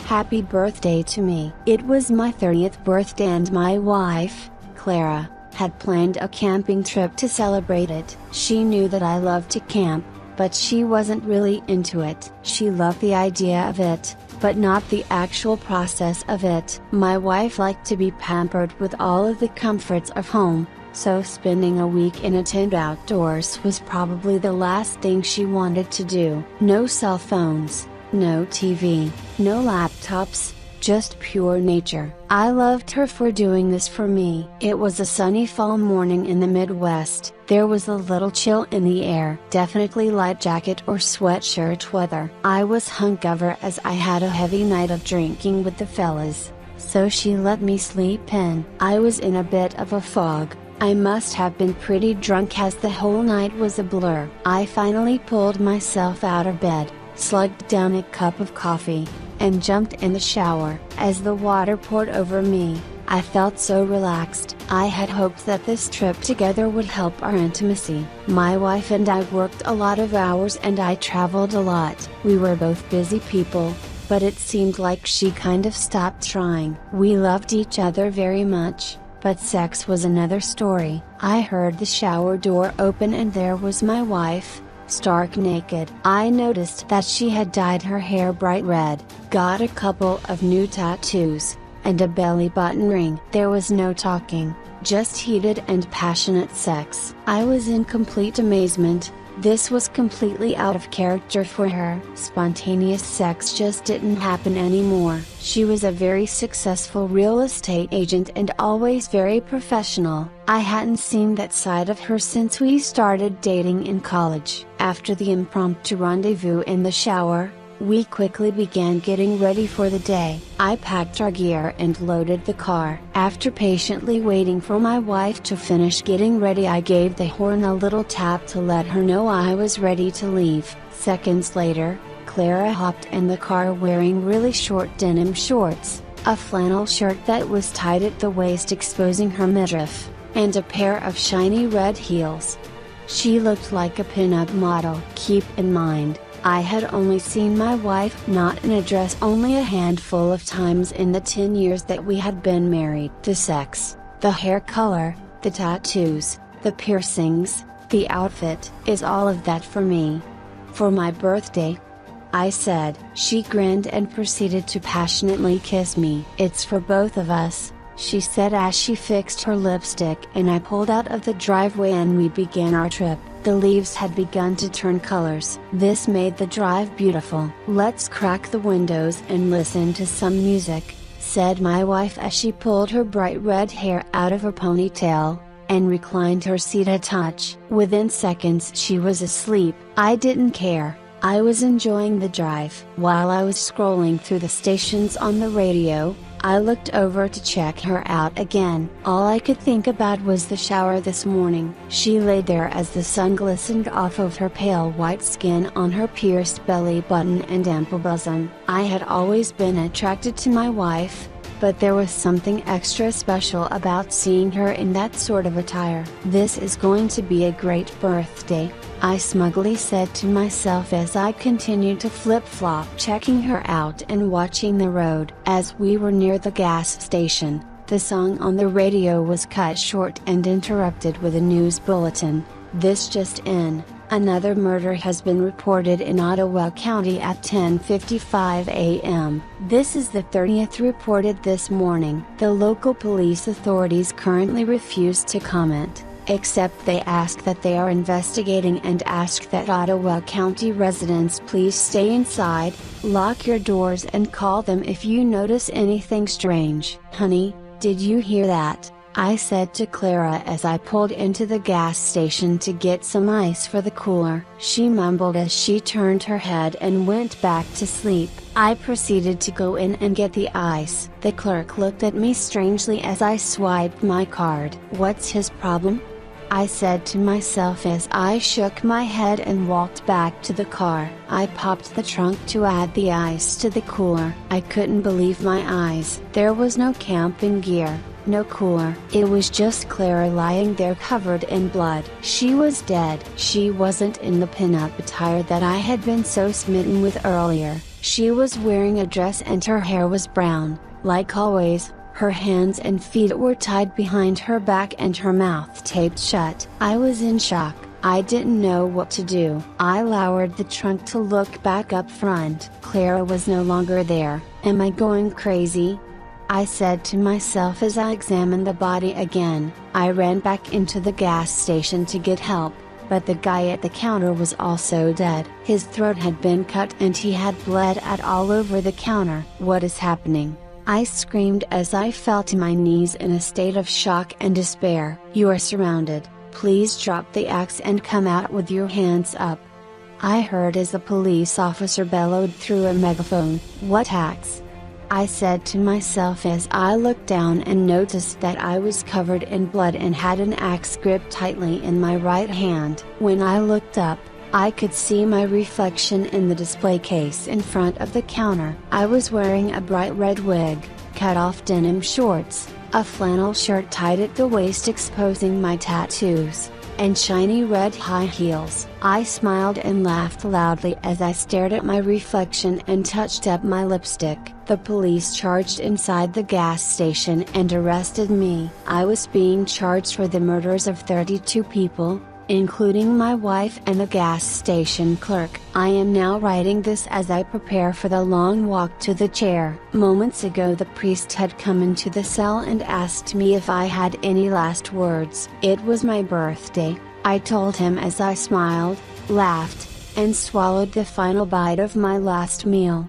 happy birthday to me. It was my 30th birthday and my wife, Clara, had planned a camping trip to celebrate it. She knew that I loved to camp, but she wasn't really into it. She loved the idea of it, but not the actual process of it. My wife liked to be pampered with all of the comforts of home, so spending a week in a tent outdoors was probably the last thing she wanted to do. No cell phones, no TV, no laptops, just pure nature. I loved her for doing this for me. It was a sunny fall morning in the Midwest. There was a little chill in the air. Definitely light jacket or sweatshirt weather. I was hungover as I had a heavy night of drinking with the fellas, so she let me sleep in. I was in a bit of a fog. I must have been pretty drunk as the whole night was a blur. I finally pulled myself out of bed, slugged down a cup of coffee, and jumped in the shower. As the water poured over me, I felt so relaxed. I had hoped that this trip together would help our intimacy. My wife and I worked a lot of hours and I traveled a lot. We were both busy people, but it seemed like she kind of stopped trying. We loved each other very much, but sex was another story. I heard the shower door open and there was my wife, stark naked. I noticed that she had dyed her hair bright red, got a couple of new tattoos, and a belly button ring. There was no talking, just heated and passionate sex. I was in complete amazement. This was completely out of character for her. Spontaneous sex just didn't happen anymore. She was a very successful real estate agent and always very professional. I hadn't seen that side of her since we started dating in college. After the impromptu rendezvous in the shower, we quickly began getting ready for the day. I packed our gear and loaded the car. After patiently waiting for my wife to finish getting ready, I gave the horn a little tap to let her know I was ready to leave. Seconds later, Clara hopped in the car wearing really short denim shorts, a flannel shirt that was tied at the waist exposing her midriff, and a pair of shiny red heels. She looked like a pin-up model. Keep in mind, I had only seen my wife not in a dress only a handful of times in the 10 years that we had been married. The sex, the hair color, the tattoos, the piercings, the outfit is all of that for me. For my birthday, I said. She grinned and proceeded to passionately kiss me. It's for both of us, she said as she fixed her lipstick and I pulled out of the driveway and we began our trip. The leaves had begun to turn colors. This made the drive beautiful. Let's crack the windows and listen to some music, said my wife as she pulled her bright red hair out of her ponytail, and reclined her seat a touch. Within seconds she was asleep. I didn't care. I was enjoying the drive. While I was scrolling through the stations on the radio, I looked over to check her out again. All I could think about was the shower this morning. She lay there as the sun glistened off of her pale white skin on her pierced belly button and ample bosom. I had always been attracted to my wife, but there was something extra special about seeing her in that sort of attire. This is going to be a great birthday, I smugly said to myself as I continued to flip-flop, checking her out and watching the road. As we were near the gas station, the song on the radio was cut short and interrupted with a news bulletin. This just in. Another murder has been reported in Ottawa County at 10:55 a.m. This is the 30th reported this morning. The local police authorities currently refuse to comment, except they ask that they are investigating and ask that Ottawa County residents please stay inside, lock your doors and call them if you notice anything strange. Honey, did you hear that? I said to Clara as I pulled into the gas station to get some ice for the cooler. She mumbled as she turned her head and went back to sleep. I proceeded to go in and get the ice. The clerk looked at me strangely as I swiped my card. What's his problem? I said to myself as I shook my head and walked back to the car. I popped the trunk to add the ice to the cooler. I couldn't believe my eyes. There was no camping gear, no cooler. It was just Clara lying there covered in blood. She was dead. She wasn't in the pin-up attire that I had been so smitten with earlier. She was wearing a dress and her hair was brown, like always. Her hands and feet were tied behind her back and her mouth taped shut. I was in shock. I didn't know what to do. I lowered the trunk to look back up front. Clara was no longer there. Am I going crazy? I said to myself as I examined the body again. I ran back into the gas station to get help, but the guy at the counter was also dead. His throat had been cut and he had bled out all over the counter. What is happening? I screamed as I fell to my knees in a state of shock and despair. You are surrounded. Please drop the axe and come out with your hands up. I heard as a police officer bellowed through a megaphone. What axe? I said to myself as I looked down and noticed that I was covered in blood and had an axe gripped tightly in my right hand. When I looked up, I could see my reflection in the display case in front of the counter. I was wearing a bright red wig, cut-off denim shorts, a flannel shirt tied at the waist exposing my tattoos, and shiny red high heels. I smiled and laughed loudly as I stared at my reflection and touched up my lipstick. The police charged inside the gas station and arrested me. I was being charged for the murders of 32 people, including my wife and the gas station clerk. I am now writing this as I prepare for the long walk to the chair. Moments ago the priest had come into the cell and asked me if I had any last words. It was my birthday, I told him as I smiled, laughed, and swallowed the final bite of my last meal.